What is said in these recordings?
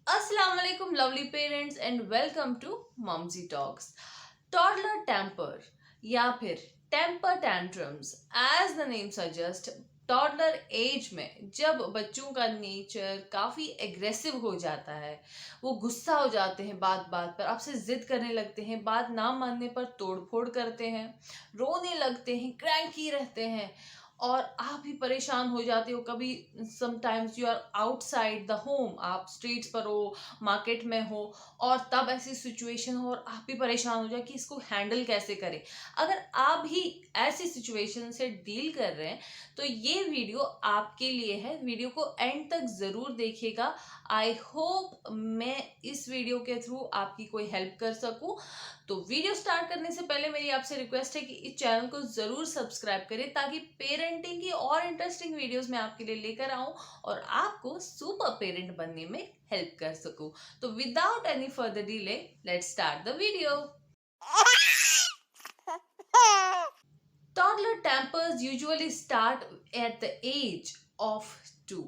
Assalamu alaikum lovely parents and welcome to Mumsy Talks. Toddler temper या फिर temper tantrums as the name suggest toddler age में जब बच्चों का nature काफ़ी एग्रेसिव हो जाता है, वो गुस्सा हो जाते हैं बात बात पर, आपसे ज़िद करने लगते हैं, बात ना मानने पर तोड़ फोड़ करते हैं, रोने लगते हैं, क्रैंकी रहते हैं और आप भी परेशान हो जाते हो। कभी sometimes you are outside the home, आप स्ट्रीट्स पर हो, मार्केट में हो और तब ऐसी सिचुएशन हो और आप भी परेशान हो जाए कि इसको हैंडल कैसे करें। अगर आप भी ऐसी सिचुएशन से डील कर रहे हैं तो ये वीडियो आपके लिए है। वीडियो को एंड तक ज़रूर देखिएगा। आई होप मैं इस वीडियो के थ्रू आपकी कोई हेल्प कर सकूं। तो वीडियो स्टार्ट करने से पहले मेरी आपसे रिक्वेस्ट है कि इस चैनल को ज़रूर सब्सक्राइब करें ताकि पेरेंटिंग की और इंटरेस्टिंग वीडियोस मैं आपके लिए लेकर आऊं और आपको सुपर पेरेंट बनने में हेल्प कर सकूं। तो without any further delay let's start the video. Toddler tempers usually start at the age of 2.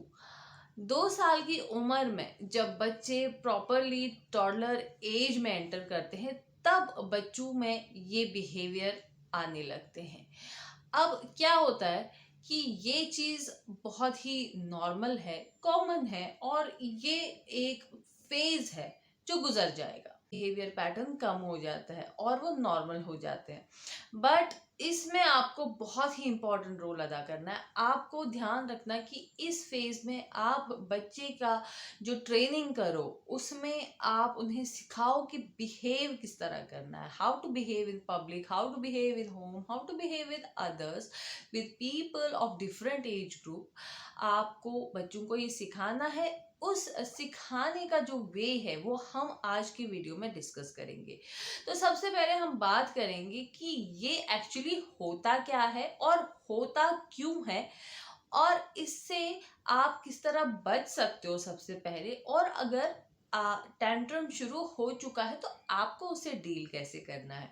2 साल की उम्र में जब बच्चे प्रॉपरली टॉडलर एज में एंटर करते हैं तब बच्चों में ये बिहेवियर आने लगते हैं। अब क्या होता है कि ये चीज़ बहुत ही नॉर्मल है, कॉमन है और ये एक फेज है जो गुजर जाएगा। बिहेवियर पैटर्न कम हो जाता है और वो नॉर्मल हो जाते हैं। बट इसमें आपको बहुत ही इम्पोर्टेंट रोल अदा करना है। आपको ध्यान रखना कि इस फेज में आप बच्चे का जो ट्रेनिंग करो उसमें आप उन्हें सिखाओ कि बिहेव किस तरह करना है, how to behave in public, how to behave in home, how to behave with others, with people of different age group. आपको बच्चों को ये सिखाना है। उस सिखाने का जो वे है वो हम आज की वीडियो में डिस्कस करेंगे। तो सबसे पहले हम बात करेंगे कि ये एक्चुअली होता क्या है और होता क्यों है और इससे आप किस तरह बच सकते हो सबसे पहले, और अगर टेंट्रम शुरू हो चुका है तो आपको उससे डील कैसे करना है।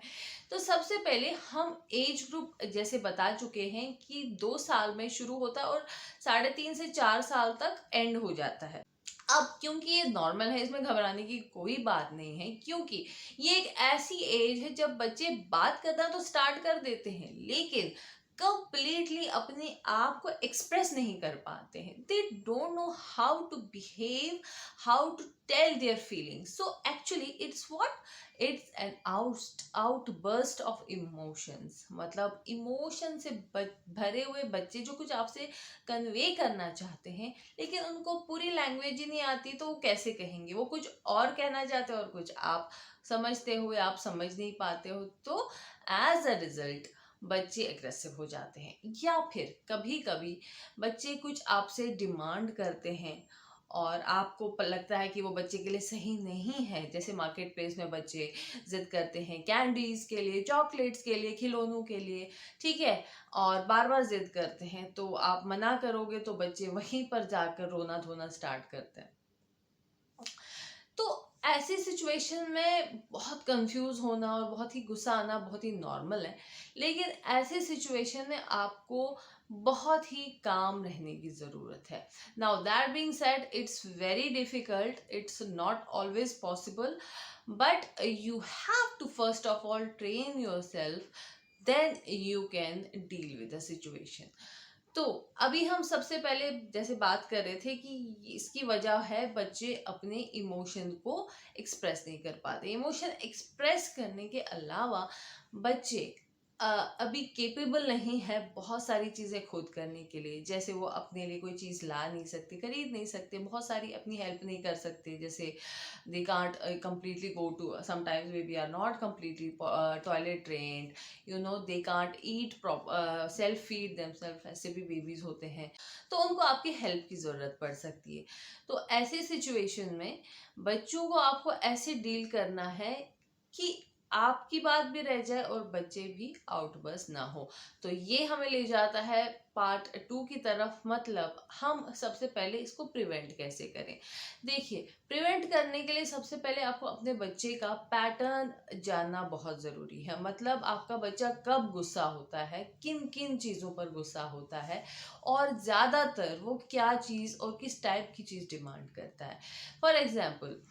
तो सबसे पहले हम एज ग्रुप जैसे बता चुके हैं कि 2 साल में शुरू होता है और 3.5 से 4 साल तक एंड हो जाता है। अब क्योंकि ये नॉर्मल है, इसमें घबराने की कोई बात नहीं है, क्योंकि ये एक ऐसी एज है जब बच्चे बात करना तो स्टार्ट कर देते हैं लेकिन कंप्लीटली अपने आप को एक्सप्रेस नहीं कर पाते हैं। They don't know how to behave, how to tell their feelings. So actually it's an outburst of emotions. मतलब इमोशन से भरे हुए बच्चे जो कुछ आपसे कन्वे करना चाहते हैं लेकिन उनको पूरी लैंग्वेज ही नहीं आती तो वो कैसे कहेंगे। वो कुछ और कहना चाहते हो और कुछ आप समझते हुए आप समझ नहीं पाते हो। तो एज अ रिजल्ट बच्चे एग्रेसिव हो जाते हैं या फिर कभी कभी बच्चे कुछ आपसे डिमांड करते हैं और आपको लगता है कि वो बच्चे के लिए सही नहीं है। जैसे मार्केट प्लेस में बच्चे जिद करते हैं कैंडीज के लिए, चॉकलेट्स के लिए, खिलौनों के लिए, ठीक है, और बार बार जिद करते हैं तो आप मना करोगे तो बच्चे वहीं पर जाकर रोना धोना स्टार्ट करते हैं। तो ऐसी सिचुएशन में बहुत कंफ्यूज होना और बहुत ही गुस्सा आना बहुत ही नॉर्मल है। लेकिन ऐसे सिचुएशन में आपको बहुत ही काम रहने की ज़रूरत है। Now that being said, it's very difficult, it's not always possible, but you have to first of all train yourself, then you can deal with the situation. तो अभी हम सबसे पहले जैसे बात कर रहे थे कि इसकी वजह है बच्चे अपने इमोशन को एक्सप्रेस नहीं कर पाते। इमोशन एक्सप्रेस करने के अलावा बच्चे अभी केपेबल नहीं है बहुत सारी चीज़ें खुद करने के लिए। जैसे वो अपने लिए कोई चीज़ ला नहीं सकते, खरीद नहीं सकते, बहुत सारी अपनी हेल्प नहीं कर सकते। जैसे they can't completely go to, sometimes maybe are not completely toilet trained, you know, they can't eat self feed themselves, ऐसे भी बेबीज होते हैं तो उनको आपकी हेल्प की ज़रूरत पड़ सकती है। तो ऐसे सिचुएशन में बच्चों को आपको ऐसे डील करना है कि आपकी बात भी रह जाए और बच्चे भी आउटबर्स्ट ना हो। तो ये हमें ले जाता है पार्ट 2 की तरफ, मतलब हम सबसे पहले इसको प्रिवेंट कैसे करें। देखिए, प्रिवेंट करने के लिए सबसे पहले आपको अपने बच्चे का पैटर्न जानना बहुत ज़रूरी है। मतलब आपका बच्चा कब गुस्सा होता है, किन किन चीज़ों पर गुस्सा होता है, और ज़्यादातर वो क्या चीज़ और किस टाइप की चीज़ डिमांड करता है। फॉर एग्ज़ाम्पल,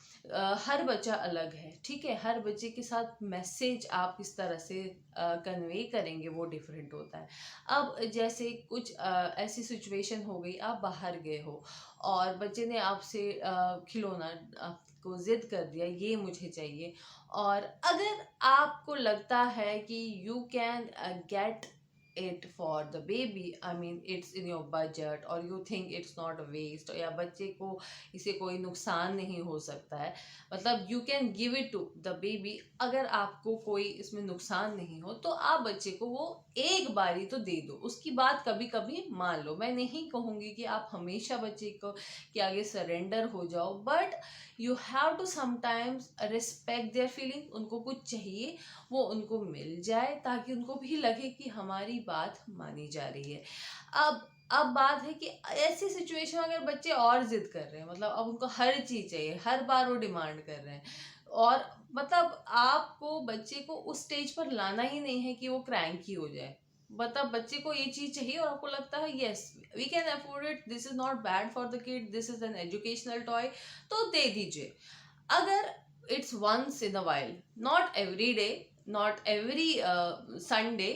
हर बच्चा अलग है, ठीक है। हर बच्चे के साथ मैसेज आप किस तरह से कन्वे करेंगे वो डिफरेंट होता है। अब जैसे कुछ ऐसी सिचुएशन हो गई, आप बाहर गए हो और बच्चे ने आपसे खिलौना आपको जिद कर दिया, ये मुझे चाहिए, और अगर आपको लगता है कि you can get it for the baby, I mean it's in your budget, or you think it's not a waste, या बच्चे को इसे कोई नुकसान नहीं हो सकता है, मतलब you can give it to the baby, अगर आपको कोई इसमें नुकसान नहीं हो तो आप बच्चे को वो एक बारी तो दे दो, उसकी बात कभी कभी मान लो। मैं नहीं कहूँगी कि आप हमेशा बच्चे को के आगे सरेंडर हो जाओ, but you have to sometimes respect their feeling. उनको कुछ चाहिए वो उनको मिल जाए, ताकि उनको भी लगे कि हमारी बात मानी जा रही है। अब बात है कि ऐसी सिचुएशन अगर बच्चे और जिद कर रहे हैं, मतलब अब उनको हर चीज़ चाहिए, हर बार वो डिमांड कर रहे हैं, और मतलब आपको बच्चे को उस स्टेज पर लाना ही नहीं है कि वो क्रैंकी हो जाए। मतलब बच्चे को ये चीज़ चाहिए और आपको लगता है yes we can afford it, this is not bad for the kid, this is an educational toy, तो दे दीजिए। अगर it's once in a while, not every day, not every Sunday,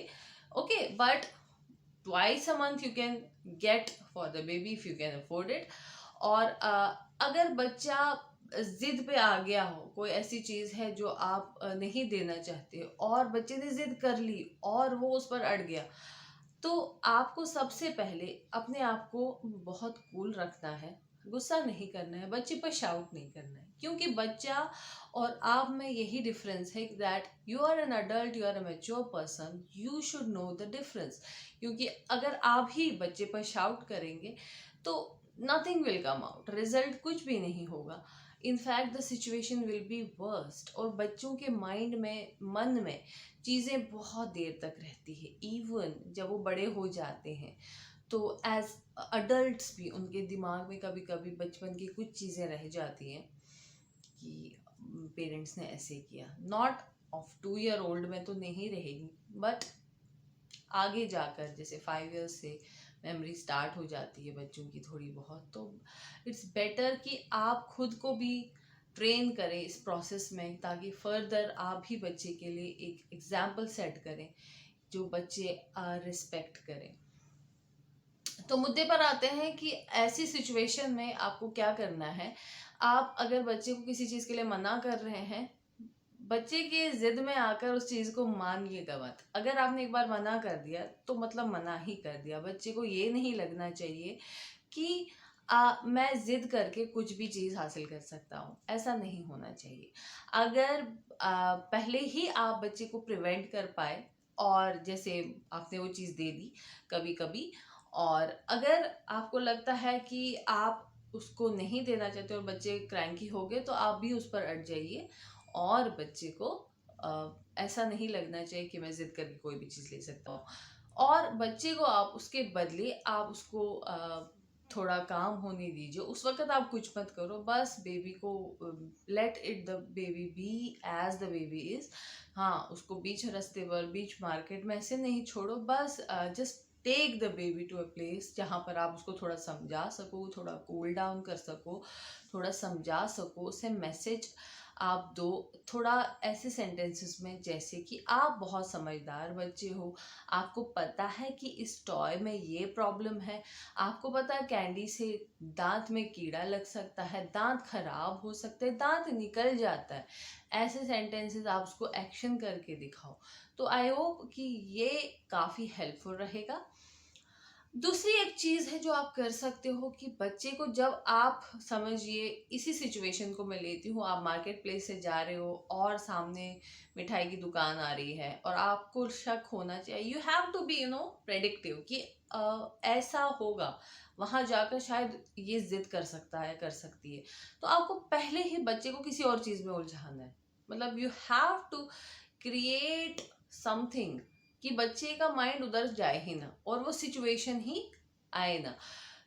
okay, but twice a month you can get for the baby if you can afford it। और अगर बच्चा जिद पे आ गया हो, कोई ऐसी चीज़ है जो आप नहीं देना चाहते और बच्चे ने जिद कर ली और वो उस पर अड़ गया, तो आपको सबसे पहले अपने आप को बहुत कूल रखना है, गुस्सा नहीं करना है, बच्चे पर शाउट नहीं करना है, क्योंकि बच्चा और आप में यही डिफरेंस है that you are an adult, you are a mature person, you should know the difference. क्योंकि अगर आप ही बच्चे पर शाउट करेंगे तो nothing will come out, result कुछ भी नहीं होगा, in fact the situation will be worst. और बच्चों के माइंड में, मन में चीज़ें बहुत देर तक रहती है, इवन जब वो बड़े हो जाते हैं तो एज अडल्ट्स भी उनके दिमाग में कभी कभी बचपन की कुछ चीज़ें रह जाती हैं कि पेरेंट्स ने ऐसे किया। नॉट ऑफ 2 ईयर ओल्ड में तो नहीं रहेगी, बट आगे जाकर जैसे 5 ईयर्स से मेमोरी स्टार्ट हो जाती है बच्चों की थोड़ी बहुत, तो इट्स बेटर कि आप खुद को भी ट्रेन करें इस प्रोसेस में, ताकि फर्दर आप भी बच्चे के लिए एक एग्जाम्पल सेट करें जो बच्चे रिस्पेक्ट करें। तो मुद्दे पर आते हैं कि ऐसी सिचुएशन में आपको क्या करना है। आप अगर बच्चे को किसी चीज़ के लिए मना कर रहे हैं, बच्चे की जिद में आकर उस चीज़ को मानिएगा मत। अगर आपने एक बार मना कर दिया तो मतलब मना ही कर दिया। बच्चे को ये नहीं लगना चाहिए कि मैं जिद करके कुछ भी चीज़ हासिल कर सकता हूँ, ऐसा नहीं होना चाहिए। अगर पहले ही आप बच्चे को प्रिवेंट कर पाए, और जैसे आपने वो चीज़ दे दी कभी कभी, और अगर आपको लगता है कि आप उसको नहीं देना चाहते और बच्चे क्रैंकी हो गए, तो आप भी उस पर अड़ जाइए, और बच्चे को ऐसा नहीं लगना चाहिए कि मैं जिद करके कोई भी चीज़ ले सकता हूँ। और बच्चे को आप उसके बदले आप उसको थोड़ा काम होने दीजिए, उस वक्त आप कुछ मत करो, बस बेबी को let it the baby be as the baby is. हाँ, उसको बीच रास्ते पर, बीच मार्केट में ऐसे नहीं छोड़ो, बस just take the baby to a place जहाँ पर आप उसको थोड़ा समझा सको, थोड़ा कूल डाउन कर सको, थोड़ा समझा सको, उसे मैसेज आप दो, थोड़ा ऐसे सेंटेंसेस में जैसे कि आप बहुत समझदार बच्चे हो, आपको पता है कि इस टॉय में ये प्रॉब्लम है, आपको पता है कैंडी से दांत में कीड़ा लग सकता है, दांत खराब हो सकते हैं, दांत निकल जाता है। ऐसे सेंटेंसेस आप उसको एक्शन करके दिखाओ, तो आई होप कि ये काफ़ी हेल्पफुल रहेगा। दूसरी एक चीज़ है जो आप कर सकते हो कि बच्चे को, जब आप समझिए इसी सिचुएशन को मैं लेती हूँ, आप मार्केट प्लेस से जा रहे हो और सामने मिठाई की दुकान आ रही है और आपको शक होना चाहिए, you have to be predictive कि ऐसा होगा, वहाँ जाकर शायद ये जिद कर सकता है, कर सकती है, तो आपको पहले ही बच्चे को किसी और चीज़ में उलझाना है। मतलब you have to create something कि बच्चे का माइंड उधर जाए ही ना और वो सिचुएशन ही आए ना।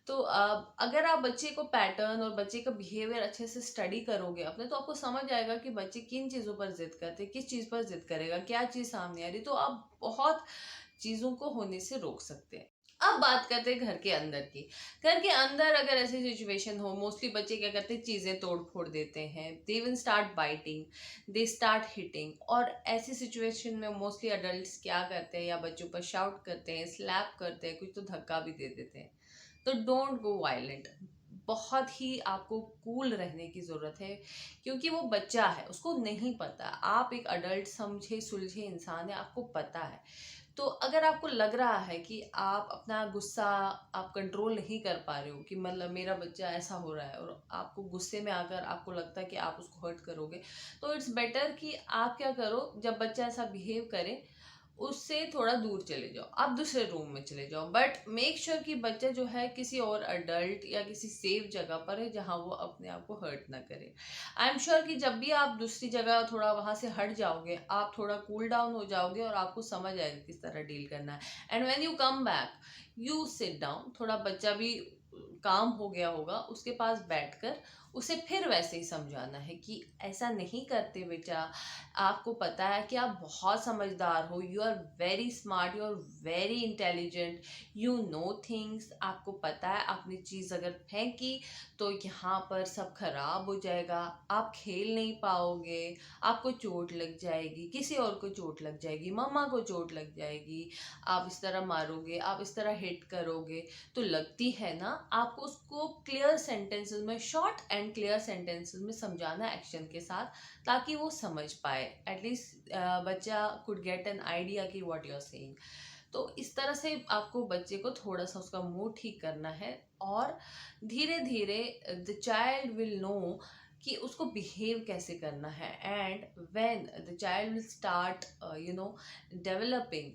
तो अगर आप बच्चे को पैटर्न और बच्चे का बिहेवियर अच्छे से स्टडी करोगे अपने, तो आपको समझ आएगा कि बच्चे किन चीज़ों पर जिद करते हैं, किस चीज़ पर जिद करेगा, क्या चीज़ सामने आ रही, तो आप बहुत चीज़ों को होने से रोक सकते हैं। अब बात करते हैं घर के अंदर की। घर के अंदर अगर ऐसी सिचुएशन हो, मोस्टली बच्चे क्या करते हैं, चीज़ें तोड़ फोड़ देते हैं, they will start biting, they start hitting. और ऐसी सिचुएशन में मोस्टली अडल्ट क्या करते हैं, या बच्चों पर शाउट करते हैं, स्लैप करते हैं, कुछ तो धक्का भी दे देते हैं। तो डोंट गो वायलेंट। बहुत ही आपको कूल रहने की ज़रूरत है, क्योंकि वो बच्चा है, उसको नहीं पता। आप एक अडल्ट समझे सुलझे इंसान है, आपको पता है। तो अगर आपको लग रहा है कि आप अपना गुस्सा आप कंट्रोल नहीं कर पा रहे हो, कि मतलब मेरा बच्चा ऐसा हो रहा है, और आपको गुस्से में आकर आपको लगता है कि आप उसको हर्ट करोगे, तो इट्स बेटर कि आप क्या करो, जब बच्चा ऐसा बिहेव करे उससे थोड़ा दूर चले जाओ, आप दूसरे रूम में चले जाओ। बट मेक श्योर कि बच्चा जो है किसी और अडल्ट या किसी सेफ जगह पर है, जहाँ वो अपने आप को हर्ट ना करे। आई एम श्योर कि जब भी आप दूसरी जगह थोड़ा वहाँ से हट जाओगे, आप थोड़ा कूल डाउन हो जाओगे और आपको समझ आएगा किस तरह डील करना है। And when you come back, you sit down, थोड़ा बच्चा भी काम हो गया होगा, उसके पास बैठकर उसे फिर वैसे ही समझाना है कि ऐसा नहीं करते बेटा, आपको पता है कि आप बहुत समझदार हो, you are very smart, you are very intelligent, you know things. आपको पता है आपने चीज़ अगर फेंकी तो यहाँ पर सब खराब हो जाएगा, आप खेल नहीं पाओगे, आपको चोट लग जाएगी, किसी और को चोट लग जाएगी, मम्मा को चोट लग जाएगी, आप इस तरह मारोगे, आप इस तरह हिट करोगे तो लगती है ना। आपको उसको क्लियर सेंटेंसेस में, शॉर्ट एंड क्लियर सेंटेंसेस में समझाना एक्शन के साथ, ताकि वो समझ पाए। एटलीस्ट बच्चा कुड गेट एन आइडिया कि व्हाट यू आर सेइंग। तो इस तरह से आपको बच्चे को थोड़ा सा उसका मूड ठीक करना है, और धीरे धीरे द चाइल्ड विल नो कि उसको बिहेव कैसे करना है। And when the child will start developing,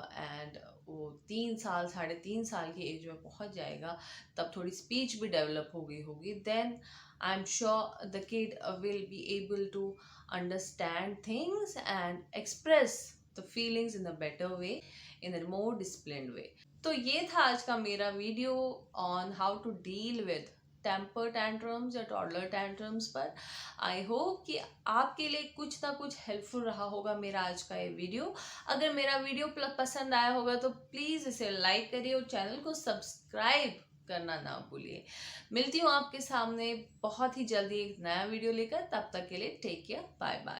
and वो 3 साल 3.5 साल की एज में पहुंच जाएगा, तब थोड़ी स्पीच भी डेवलप हो गई होगी, then I am sure the kid will be able to understand things and express the feelings in a better way, in a more disciplined way. तो ये था आज का मेरा video on how to deal with temper tantrums या toddler tantrums पर। I hope कि आपके लिए कुछ ना कुछ हेल्पफुल रहा होगा मेरा आज का ये वीडियो। अगर मेरा वीडियो पसंद आया होगा तो प्लीज़ इसे लाइक करिए और चैनल को सब्सक्राइब करना ना भूलिए। मिलती हूँ आपके सामने बहुत ही जल्दी एक नया वीडियो लेकर, तब तक के लिए टेक केयर, बाय बाय।